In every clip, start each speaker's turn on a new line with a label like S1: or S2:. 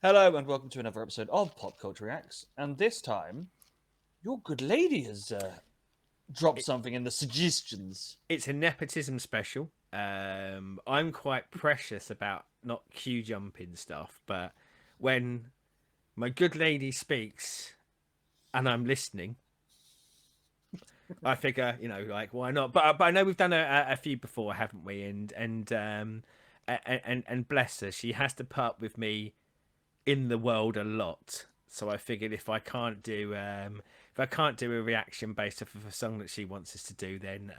S1: Hello and welcome to another episode of Pop Culture Reacts. And this time, your good lady has dropped something in the suggestions.
S2: It's a nepotism special. I'm quite precious about not queue jumping stuff, but when my good lady speaks and I'm listening, I figure, like why not? But I know we've done a few before, haven't we? And bless her, she has to put up with me in the world a lot. So I figured if I can't do a reaction based off of a song that she wants us to do, then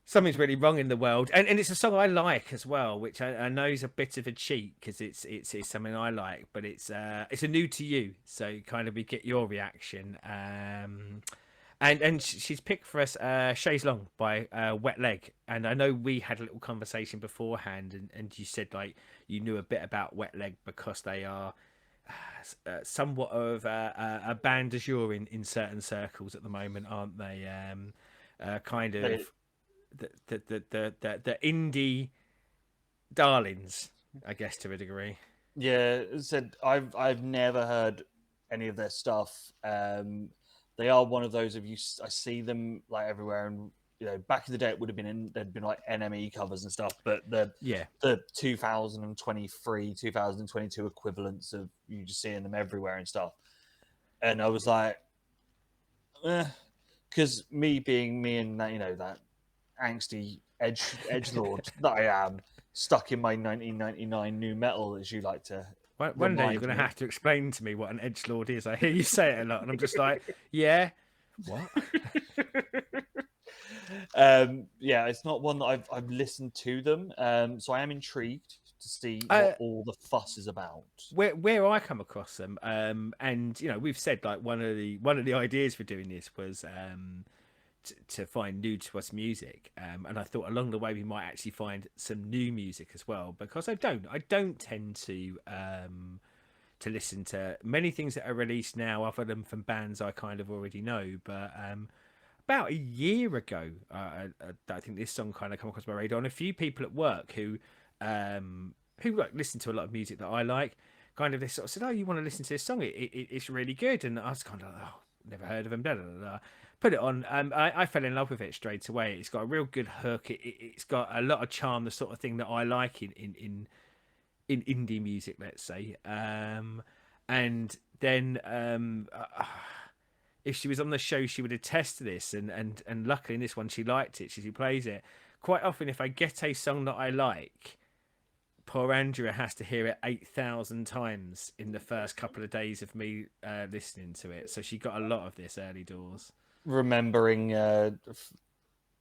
S2: something's really wrong in the world. And it's a song I like as well, which I know is a bit of a cheat because it's something I like, but it's a new to you, so kind of we get your reaction. And she's picked for us Chaise Longue by Wet Leg. And I know we had a little conversation beforehand, and you said like you knew a bit about Wet Leg because they are somewhat of a band du jour in certain circles at the moment, aren't they? Kind of the indie darlings, I guess, to a degree.
S1: Yeah, said I've never heard any of their stuff. They are one of those of you. I see them like everywhere, and back in the day it would have been there'd been like NME covers and stuff, but the 2023, 2022 equivalents of you just seeing them everywhere and stuff. And I was like, because me being me and that that angsty edgelord that I am, stuck in my 1999 new metal, as you like to.
S2: One day you're going to have to explain to me what an edgelord is. I hear you say it a lot, and I'm just like, yeah, what?
S1: Yeah, it's not one that I've listened to them, so I am intrigued to see what all the fuss is about.
S2: Where I come across them, and we've said like one of the ideas for doing this was to find new to us music, and I thought along the way we might actually find some new music as well, because I don't tend to listen to many things that are released now other than from bands I kind of already know. But about a year ago, I think this song kind of come across my radar, and a few people at work who like listen to a lot of music that I like, kind of they sort of said, "Oh, you want to listen to this song? It's really good." And I was kind of like, "Oh, never heard of him." Blah, blah, blah. Put it on. I fell in love with it straight away. It's got a real good hook. It's got a lot of charm, the sort of thing that I like in indie music, let's say. And then if she was on the show, she would attest to this. And luckily in this one, she liked it. She plays it quite often. If I get a song that I like, poor Andrea has to hear it 8,000 times in the first couple of days of me listening to it. So she got a lot of this early doors.
S1: Remembering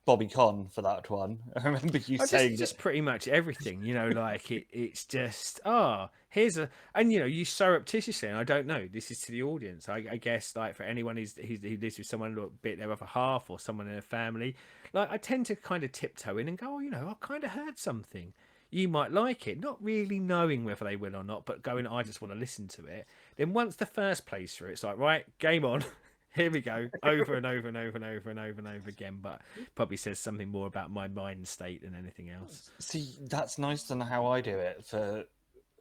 S1: Bobby Conn for that one. I remember you saying
S2: just pretty much everything, like it's just here's a, and you surreptitiously, and I don't know, this is to the audience, I guess, like for anyone who lives with someone a bit their other half or someone in a family, like I tend to kind of tiptoe in and go, I kind of heard something, you might like it, not really knowing whether they will or not, but going, I just want to listen to it. Then once the first plays through, it's like, right, game on. Here we go, over and over and over and over and over and over again. But probably says something more about my mind state than anything else.
S1: See, that's nice to know how I do it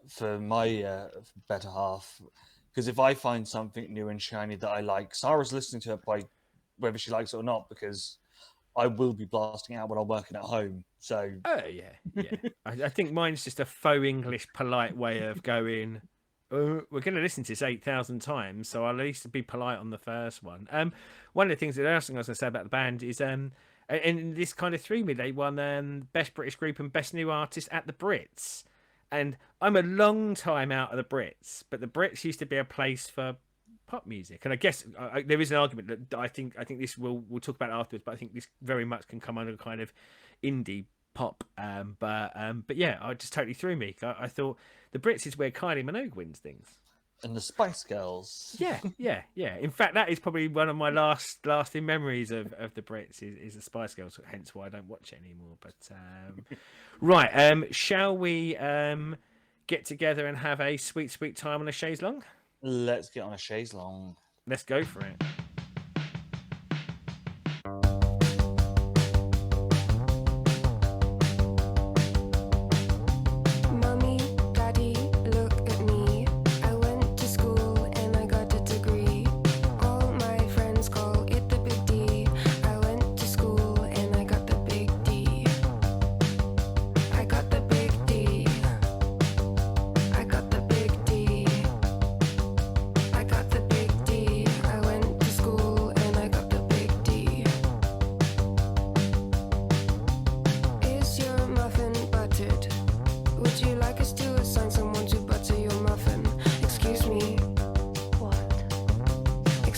S1: for my better half. Because if I find something new and shiny that I like, Sarah's listening to it by whether she likes it or not, because I will be blasting out when I'm working at home. So,
S2: yeah. I think mine's just a faux English polite way of going, we're going to listen to this 8,000 times, so I'll at least be polite on the first one. One of the things, the last thing I was going to say about the band is, and this kind of threw me, they won Best British Group and Best New Artist at the Brits. And I'm a long time out of the Brits, but the Brits used to be a place for pop music. And I guess there is an argument that I think this we'll talk about afterwards, but I think this very much can come under kind of indie pop. But yeah, it just totally threw me. I thought the Brits is where Kylie Minogue wins things.
S1: And the Spice Girls.
S2: Yeah. In fact, that is probably one of my lasting memories of the Brits is the Spice Girls. Hence why I don't watch it anymore. But right, shall we get together and have a sweet time on a chaise longue?
S1: Let's get on a chaise longue.
S2: Let's go for it.
S3: Mummy, Daddy, look at me.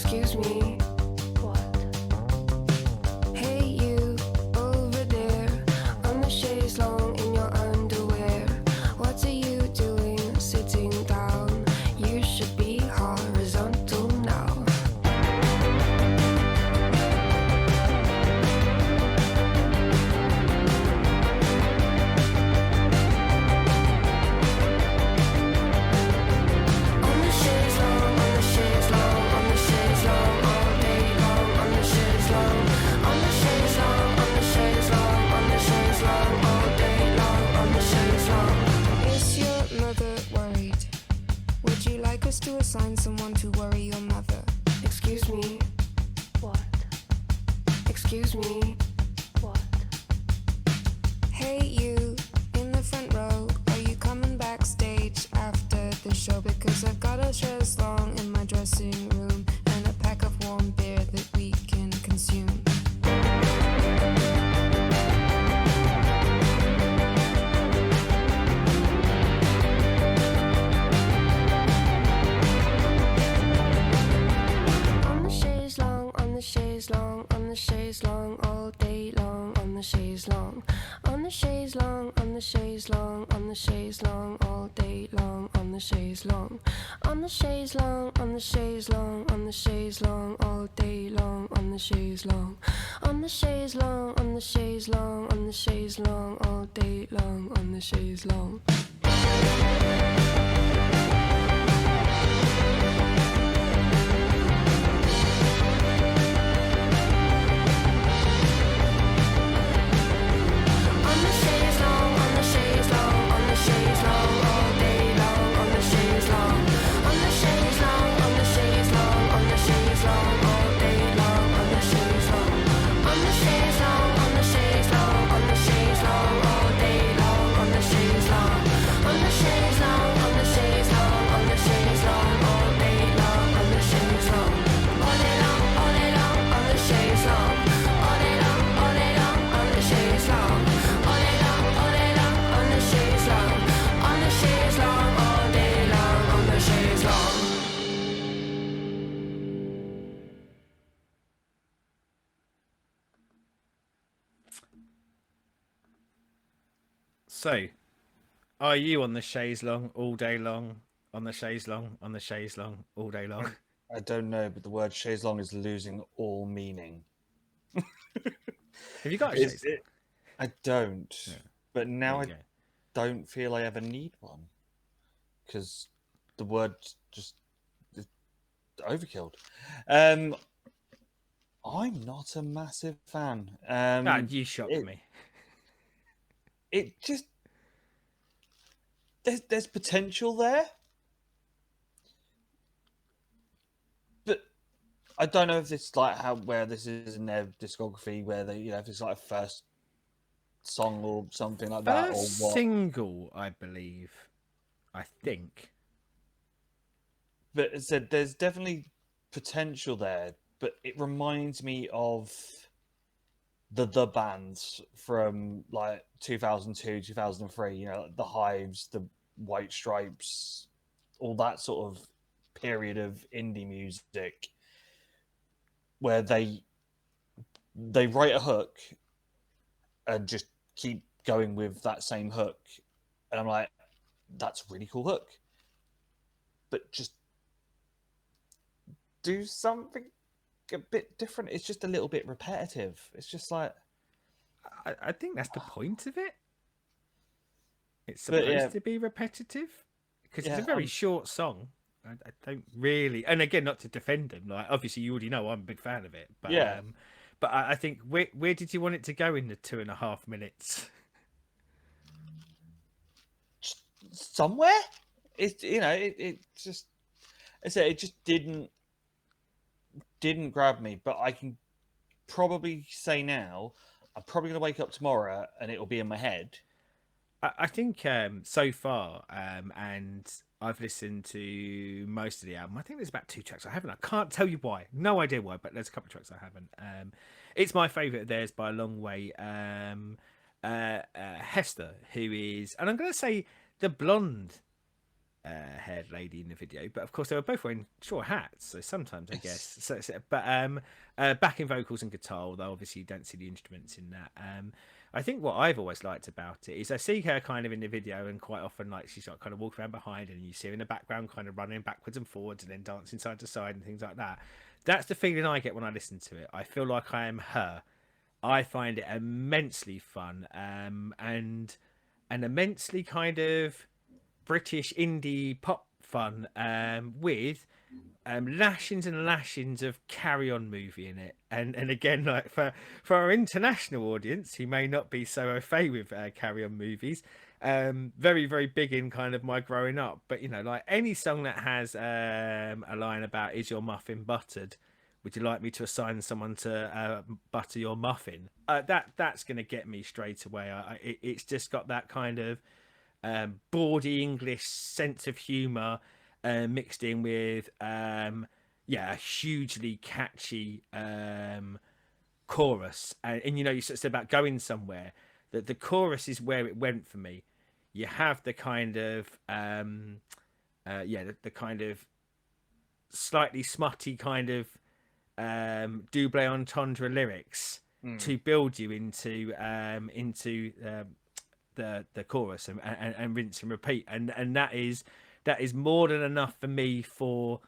S3: Excuse me. Hey, you over there on the chaise longue in your underwear. What are you doing sitting down? You should be horizontal now. On the chaise longue, on the chaise longue, on the chaise longue, all day long. On the chaise longue, on the chaise longue, on the chaise longue, on the chaise longue, all day long. On the chaise longue. Is your mother worried? Would you like us to assign someone to worry your mother? Excuse me. What? Excuse me. What? Hey, you in the front row. Are you coming backstage after the show? Because I've got a chaise longue in my dressing room and a pack of warm beer that we can consume. On the chaise longue, on the chaise longue, on the chaise longue, all day long. On the chaise longue, on the chaise longue, on the chaise longue, on the chaise longue, all day long. On the chaise longue, on the chaise longue, on the chaise longue, on the chaise longue, all day long. On the chaise longue, on the chaise longue, on the chaise longue, on the chaise longue, all day long. On the chaise longue. On the chaise longue, on the chaise longue, on the chaise longue, all day long. On the chaise longue, on the chaise longue, on the chaise longue, on the chaise longue, all day long. On the chaise longue, on the chaise longue, on the chaise longue, on the chaise longue, all day long. On the chaise longue, on the chaise longue, on the chaise longue, on the chaise longue, all day long. On the chaise longue, all day long, all day long, on the chaise longue, all day long, all day long, on the chaise longue. All day long, all day long, on the chaise longue, on the chaise longue, all day long, on the chaise longue.
S2: So, are you on the chaise longue all day long? On the chaise longue, on the chaise longue all day long?
S1: I don't know, but the word chaise longue is losing all meaning.
S2: Have you got a
S1: Is
S2: chaise?
S1: it? I don't. But now I
S2: There you go.
S1: don't feel I ever need one because the word just is overkilled. I'm not a massive fan.
S2: Ah, you shocked
S1: it,
S2: me.
S1: it just there's potential there, but I don't know if it's like how where this is in their discography, where they if it's like a first song or something like that, or
S2: First
S1: what.
S2: single, I believe. I think.
S1: But as I said, there's definitely potential there, but it reminds me of the bands from like 2002, 2003. The Hives, the White Stripes, all that sort of period of indie music, where they write a hook and just keep going with that same hook, and I'm like, that's a really cool hook, but just do something a bit different. It's just a little bit repetitive. It's just like,
S2: I think that's the point of it. It's
S1: but yeah,
S2: supposed to be repetitive because it's a
S1: yeah,
S2: very short song. I don't really, and again, not to defend them. Like, obviously, you already know I'm a big fan of it, but
S1: yeah.
S2: but I think where did you want it to go in the 2.5 minutes?
S1: Somewhere. It just, I said, it just didn't grab me. But I can probably say now, I'm probably gonna wake up tomorrow and it'll be in my head.
S2: I think so far, and I've listened to most of the album. I think there's about 2 tracks I haven't. I can't tell you why. No idea why, but there's a couple of tracks I haven't. It's my favourite of theirs by a long way. Hester, who is, and I'm going to say the blonde haired lady in the video, but of course they were both wearing straw hats, so sometimes I guess but backing vocals and guitar, although obviously you don't see the instruments in that. I think what I've always liked about it is I see her kind of in the video, and quite often like she's like kind of walking around behind, and you see her in the background kind of running backwards and forwards and then dancing side to side and things like that. That's the feeling I get when I listen to it. I feel like I am her. I find it immensely fun, and an immensely kind of British indie pop fun, with lashings and lashings of Carry On movie in it. And again, like for our international audience who may not be so au fait with Carry On movies, very very big in kind of my growing up. But you know, like any song that has a line about "Is your muffin buttered? Would you like me to assign someone to butter your muffin?" That's going to get me straight away. It's just got that kind of bawdy English sense of humour mixed in with a hugely catchy chorus. And you know, you sort of said about going somewhere. That the chorus is where it went for me. You have the kind of the kind of slightly smutty kind of double entendre lyrics to build you into the chorus and rinse and repeat, and that is more than enough for me for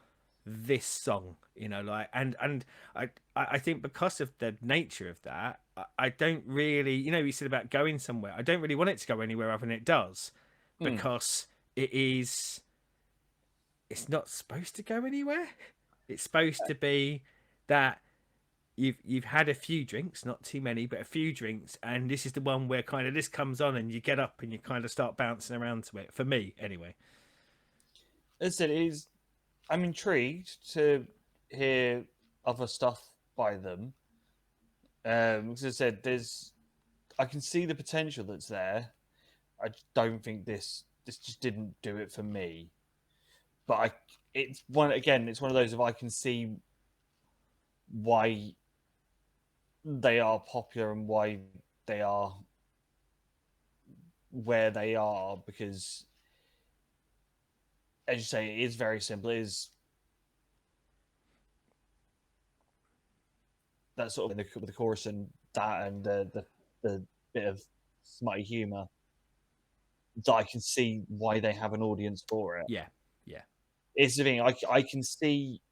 S2: this song, you know. Like and I think because of the nature of that, I don't really, you know, you said about going somewhere, I don't really want it to go anywhere other than it does, because it's not supposed to go anywhere. It's supposed to be that you've had a few drinks, not too many, but a few drinks, and this is the one where kind of this comes on and you get up and you kind of start bouncing around to it. For me, anyway.
S1: As I said, I'm intrigued to hear other stuff by them. As I said, I can see the potential that's there. I don't think this just didn't do it for me. But it's one of those if I can see why they are popular and why they are where they are, because as you say, it is very simple. It is that sort of with the chorus and that, and the bit of smutty humour, that I can see why they have an audience for it.
S2: Yeah.
S1: It's the thing. I can see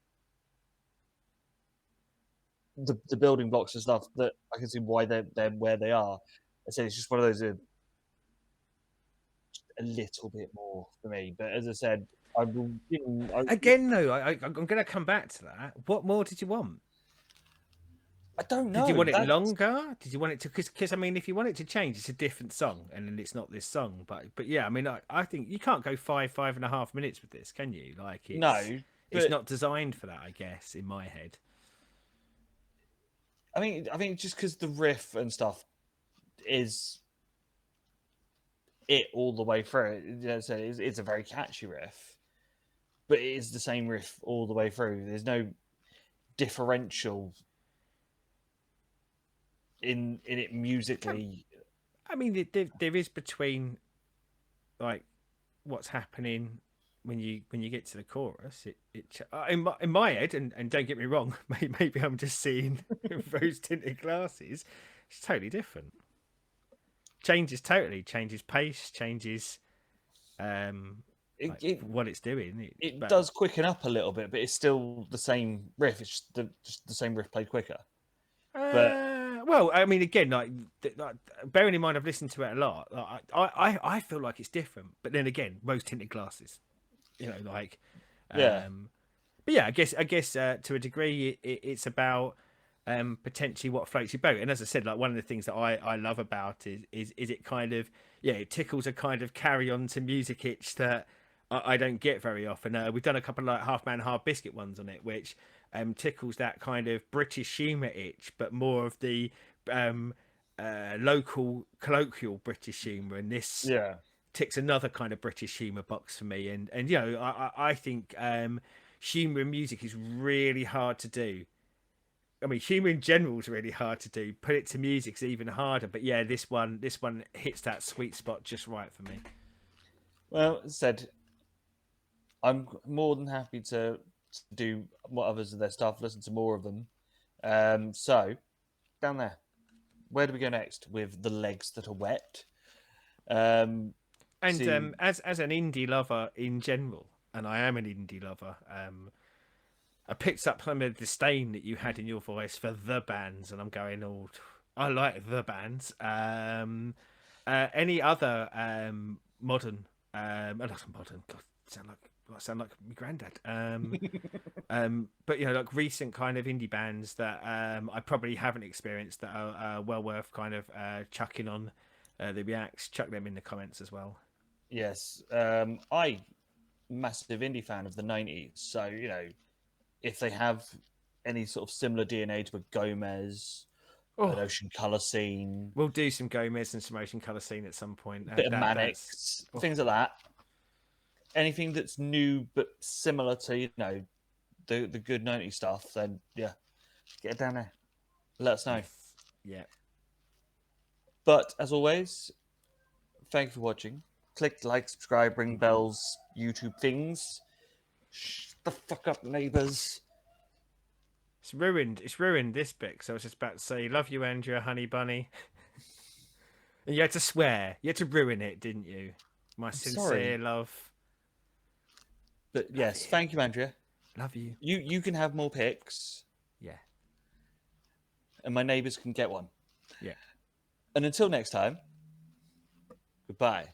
S1: the building blocks and stuff, that I can see why they're where they are. I say it's just one of those a little bit more for me. But as I said,
S2: Again, though, I'm going to come back to that. What more did you want?
S1: I don't know.
S2: Did you want it longer? Did you want it to? Because I mean, if you want it to change, it's a different song, and then it's not this song. But yeah, I mean, I think you can't go 5.5 minutes with this, can you? Like, it's not designed for that, I guess, in my head.
S1: I mean, just because the riff and stuff is it all the way through. So it's a very catchy riff, but it is the same riff all the way through. There's no differential in it musically.
S2: I mean, there is between like what's happening when you get to the chorus. In my head, and don't get me wrong, maybe I'm just seeing rose tinted glasses. It's totally different. Changes pace, changes what it's doing.
S1: It does quicken up a little bit, but it's still the same riff. It's just the same riff played quicker.
S2: Well, I mean, again, like bearing in mind I've listened to it a lot, like, I feel like it's different. But then again, rose tinted glasses, you know, like
S1: yeah.
S2: But yeah, I guess to a degree, it's about potentially what floats your boat. And as I said, like one of the things that I love about is it kind of it tickles a kind of carry on to music itch that I don't get very often. We've done a couple of like Half Man Hard Biscuit ones on it, which tickles that kind of British humour itch, but more of the local colloquial British humour. And this ticks another kind of British humour box for me. And you know, I think humour in music is really hard to do. I mean, humour in general is really hard to do. Put it to music's even harder. But yeah, this one hits that sweet spot just right for me.
S1: Well, as I said, I'm more than happy to do what others of their stuff, listen to more of them. So down there, where do we go next with the legs that are wet? Um,
S2: And
S1: see,
S2: as an indie lover in general, and I am an indie lover, I picked up some of the disdain that you had in your voice for the bands, and I'm going, oh, I like the bands. Any other modern, not modern, God, sound like my granddad. But like recent kind of indie bands that I probably haven't experienced that are well worth kind of chucking on the reacts. Chuck them in the comments as well.
S1: yes, I massive indie fan of the '90s. So if they have any sort of similar DNA to a Gomez, an
S2: Oh,
S1: Ocean Color Scene,
S2: we'll do some Gomez and some Ocean Color Scene at some point.
S1: bit of
S2: That's
S1: Mannix, things like that. Anything that's new but similar to the good '90s stuff, then yeah, get it down there. Let us know.
S2: yes, yeah.
S1: But as always, thank you for watching. Click like, subscribe, ring bells, YouTube things. Shut the fuck up, neighbours.
S2: It's ruined. It's ruined this bit. So I was just about to say, "Love you, Andrea, honey bunny." And you had to swear. You had to ruin it, didn't you? My sincere
S1: Sorry.
S2: love.
S1: But yes, thank you, Andrea.
S2: Love you.
S1: You can have more picks,
S2: Yeah.
S1: and my neighbours can get one.
S2: Yeah.
S1: And until next time, goodbye.